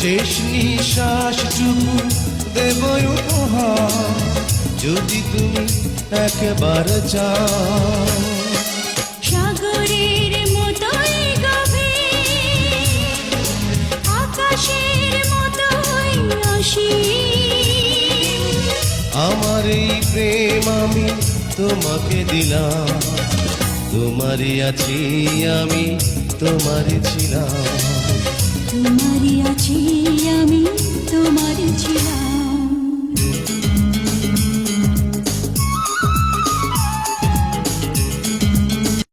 শেষ নিঃশ্বাসটুকু দেব উপহার যদি তুমি একবার চাও। সাগরের মতোই গভীর, আকাশের মতোই অসীম, আমার এই প্রেম আমি তোমাকে দিলাম, তোমারই আছি আমি, তোমারই ছিলাম। তোমারই আছি আমি, তোমারই ছিলাম।